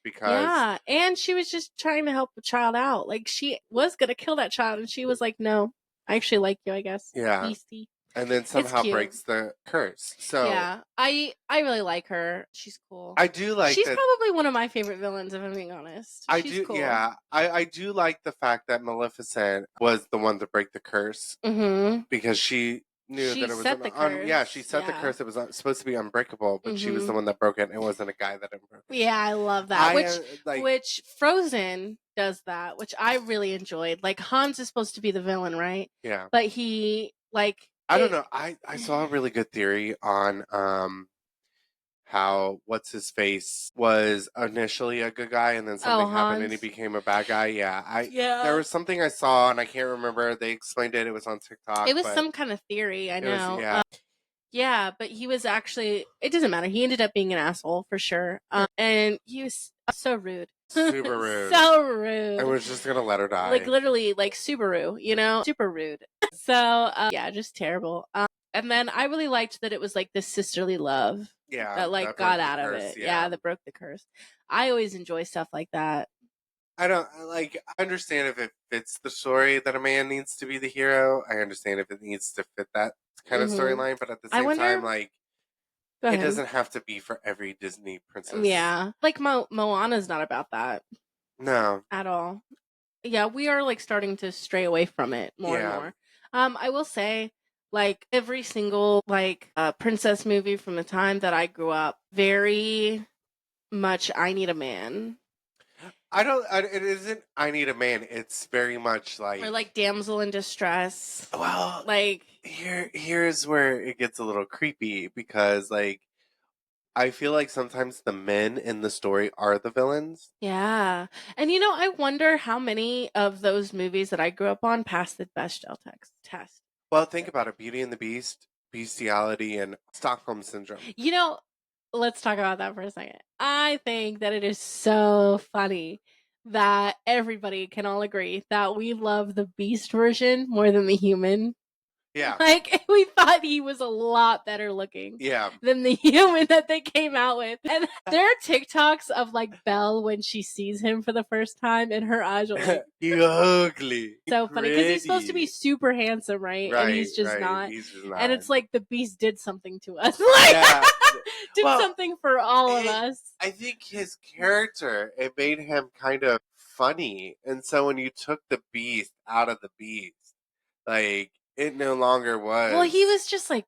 and she was just trying to help the child out. Like, she was gonna kill that child, and she was like, no, I actually like you, I guess. Beastie. And then somehow breaks the curse. So yeah, I really like her. She's cool. I do like. She's probably one of my favorite villains, if I'm being honest. She's cool. Yeah, I do like the fact that Maleficent was the one to break the curse because she knew She that it was set the yeah, she curse. set the Yeah. curse. It was supposed to be unbreakable, but she was the one that broke it. And it wasn't a guy that broke it. Yeah, I love that. Which Frozen does that, which I really enjoyed. Like Hans is supposed to be the villain, right? Yeah. But he I don't know. I saw a really good theory on how what's his face was initially a good guy and then something happened and he Hans. became a bad guy. Yeah. Yeah. There was something I saw and I can't remember. They explained it. It was on TikTok. It was some kind of theory, I know. Yeah. Yeah, but he was actually, it doesn't matter. He ended up being an asshole for sure. And he was so rude. Super rude. So rude. I was just going to let her die. Like literally like Subaru, you know? Super rude. So, yeah, just terrible. And then I really liked that it was like this sisterly love. Yeah. That like got out of it. Yeah, that broke the curse. I always enjoy stuff like that. I understand if it fits the story that a man needs to be the hero. I understand if it needs to fit that kind of storyline, but at the same time, like, it doesn't have to be for every Disney princess. Yeah. Like Moana's not about that. No. At all. Yeah, we are like starting to stray away from it more and more. I will say, like every single princess movie from the time that I grew up, very much I need a man. It isn't I need a man. It's very much like or like damsel in distress. Well, like here's where it gets a little creepy because like I feel like sometimes the men in the story are the villains. Yeah. And you know, I wonder how many of those movies that I grew up on passed the Bechdel test. Well, think about it. Beauty and the Beast, Bestiality, and Stockholm Syndrome. You know, let's talk about that for a second. I think that it is so funny that everybody can all agree that we love the Beast version more than the human. Yeah. Like, we thought he was a lot better looking than the human that they came out with. And there are TikToks of, like, Belle when she sees him for the first time, and her eyes are like... You're ugly. So funny, because he's supposed to be super handsome, right? And he's just not. He's just not. And it's like the Beast did something to us. Like, did something for all of us. I think his character, it made him kind of funny. And so when you took the Beast out of the Beast, like... It no longer was. Well, he was just like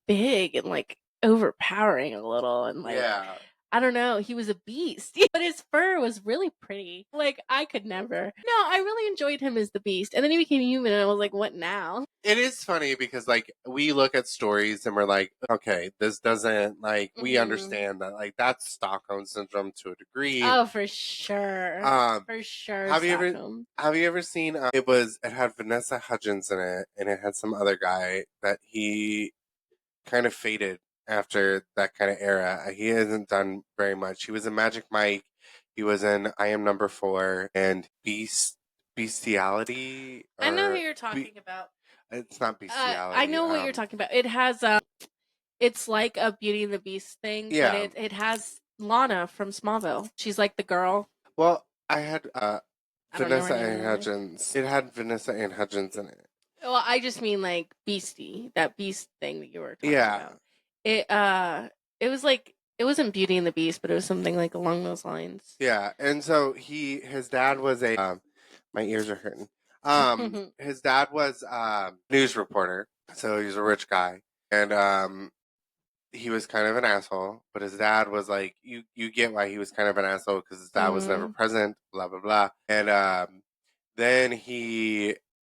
big and like overpowering a little, and like I don't know, he was a beast. But his fur was really pretty. Like I could never. No, I really enjoyed him as the Beast, and then he became human, and I was like, what now? It is funny because like we look at stories and we're like, okay, this doesn't like we understand that like that's Stockholm syndrome to a degree. Oh, for sure. For sure. Have you ever seen it had Vanessa Hudgens in it and it had some other guy that he kind of faded after that kind of era. He hasn't done very much. He was in Magic Mike. He was in I Am Number 4 and Bestiality. I know who you're talking about. It's not Bestiality. I know what you're talking about. It has it's like a Beauty and the Beast thing, but it has Lana from Smallville. She's like the girl. Well, I had Vanessa Ann Hudgens. It had Vanessa Ann Hudgens in it. Well, I just mean like Beastie, that Beast thing that you were talking about. It was like, it wasn't Beauty and the Beast, but it was something like along those lines. Yeah, and so his dad was a my ears are hurting. His dad was a news reporter, so he was a rich guy, and he was kind of an asshole. But his dad was like, you get why he was kind of an asshole because his dad was never present, blah blah blah, and then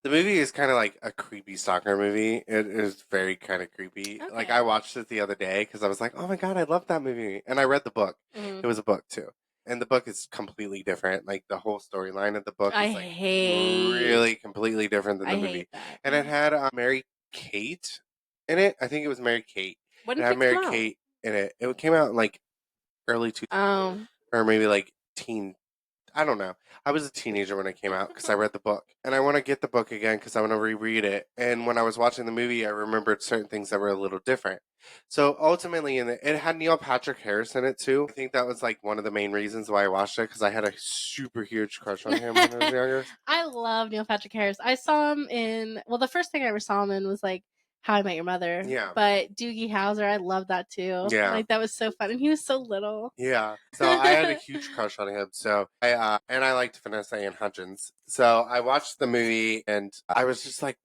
the movie is kind of like a creepy stalker movie. It is very kind of creepy. Okay. Like I watched it the other day because I was like, oh my god, I love that movie, and I read the book. It was a book too. And the book is completely different. Like the whole storyline of the book is like really completely different than the movie. And it had Mary Kate in it. I think it was Mary Kate. When it had Mary Kate in it. It came out in like early 2000s or maybe like teen. I don't know. I was a teenager when it came out because I read the book. And I want to get the book again because I want to reread it. And when I was watching the movie, I remembered certain things that were a little different. So ultimately, it had Neil Patrick Harris in it too. I think that was like one of the main reasons why I watched it because I had a super huge crush on him when I was younger. I love Neil Patrick Harris. I saw him in, well, the first thing I ever saw him in was like How I Met Your Mother. Yeah. But Doogie Howser, I love that too. Yeah. Like that was so fun. And he was so little. Yeah. So I had a huge crush on him. So I liked Vanessa Ann Hudgens. So I watched the movie and I was just like,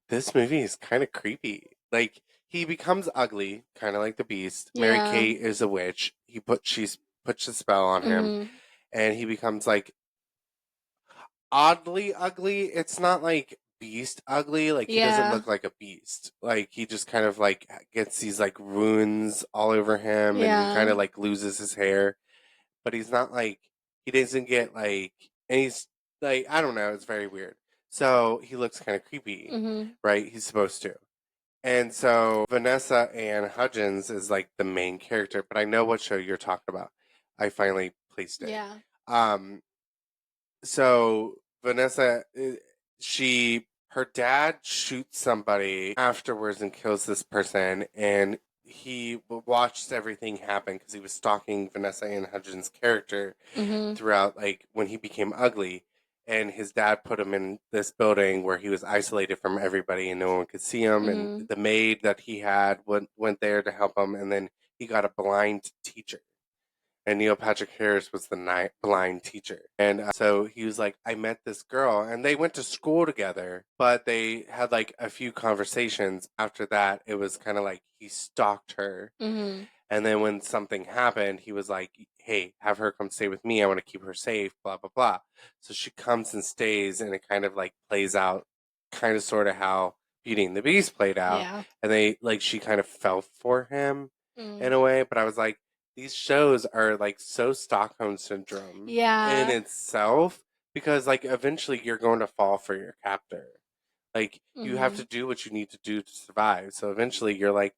this movie is kind of creepy. Like, he becomes ugly, kind of like the Beast. Mary Kate is a witch. She's puts a spell on him, and he becomes like oddly ugly. It's not like Beast ugly. Like, he doesn't look like a beast. Like, he just kind of like gets these like wounds all over him, and he kind of like loses his hair. But he's not like, he doesn't get like, and he's like, I don't know. It's very weird. So he looks kind of creepy, right? He's supposed to. And so Vanessa Ann Hudgens is like the main character, but I know what show you're talking about. I finally placed it. Yeah. So Vanessa, her dad shoots somebody afterwards and kills this person, and he watched everything happen because he was stalking Vanessa Ann Hudgens' character throughout, like, when he became ugly. And his dad put him in this building where he was isolated from everybody and no one could see him. And the maid that he had went there to help him. And then he got a blind teacher. And Neil Patrick Harris was the blind teacher. And so he was like, I met this girl. And they went to school together, but they had like a few conversations. After that, it was kind of like he stalked her. And then when something happened, he was like, hey, have her come stay with me. I want to keep her safe, blah, blah, blah. So she comes and stays, and it kind of like plays out kind of sort of how Beauty and the Beast played out. Yeah. And she kind of fell for him in a way. But I was like, these shows are like so Stockholm Syndrome in itself, because like eventually you're going to fall for your captor. Like, you have to do what you need to do to survive. So eventually you're like,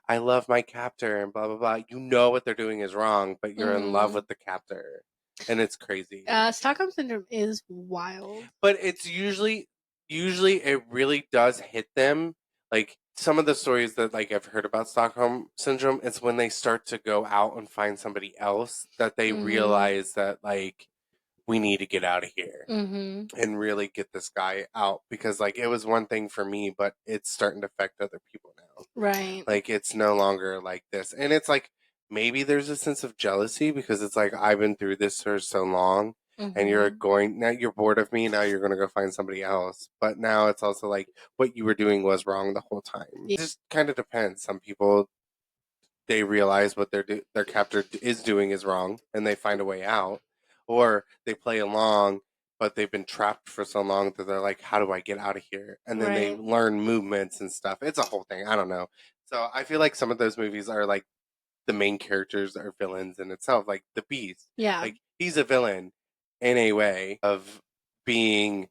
I love my captor and blah, blah, blah. You know what they're doing is wrong, but you're in love with the captor. And it's crazy. Stockholm Syndrome is wild. But it's usually it really does hit them. Like, some of the stories that like I've heard about Stockholm Syndrome, it's when they start to go out and find somebody else that they realize that like, we need to get out of here and really get this guy out, because like it was one thing for me, but it's starting to affect other people now. Right. Like, it's no longer like this. And it's like, maybe there's a sense of jealousy because it's like, I've been through this for so long and now you're bored of me. Now you're going to go find somebody else. But now it's also like, what you were doing was wrong the whole time. It just kind of depends. Some people, they realize what their captor is doing is wrong and they find a way out, or they play along but they've been trapped for so long that they're like, how do I get out of here? And then they learn movements and stuff. It's a whole thing. I don't know. So I feel like some of those movies are like, the main characters are villains in itself, like the Beast. Like, he's a villain in a way of being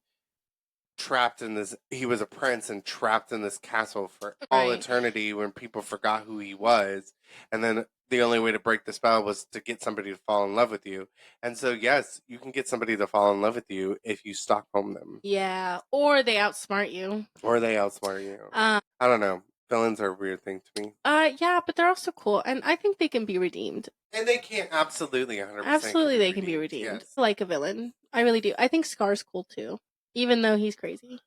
trapped in this. He was a prince and trapped in this castle for all eternity when people forgot who he was. And then the only way to break the spell was to get somebody to fall in love with you. And so, yes, you can get somebody to fall in love with you if you Stockholm them. Yeah. Or they outsmart you. I don't know. Villains are a weird thing to me. Yeah, but they're also cool, and I think they can be redeemed. And they can absolutely 100%. Absolutely, they can be redeemed. Yes. Like a villain, I really do. I think Scar's cool too, even though he's crazy.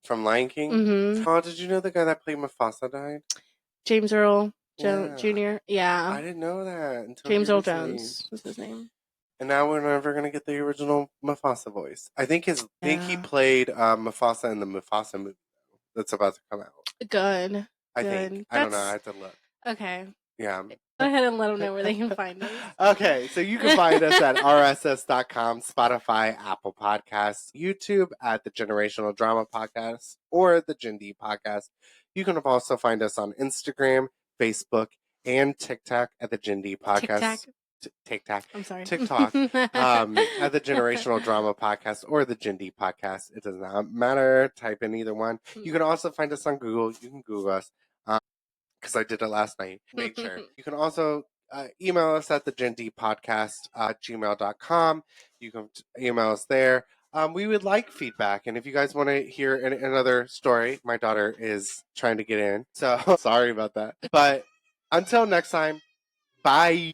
From Lion King. Oh, did you know the guy that played Mufasa died? James Earl Jr. Yeah, I didn't know that until James Earl Jones was his name. And now we're never gonna get the original Mufasa voice. I think he played Mufasa in the Mufasa movie that's about to come out. Good. I think. I don't know. I have to look. Okay. Yeah. Go ahead and let them know where they can find us. Okay, so you can find us at rss.com, Spotify, Apple Podcasts, YouTube at the Generational Drama Podcast or the Gen D Podcast. You can also find us on Instagram, Facebook, and TikTok at the Gen D Podcast. TikTok. I'm sorry. TikTok at the Generational Drama Podcast or the Gen D Podcast. It does not matter. Type in either one. You can also find us on Google. You can Google us because I did it last night. Made sure. You can also email us at the TheGenDPodcast at gmail.com. You can email us there. We would like feedback, and if you guys want to hear another story, my daughter is trying to get in, so sorry about that. But until next time, bye.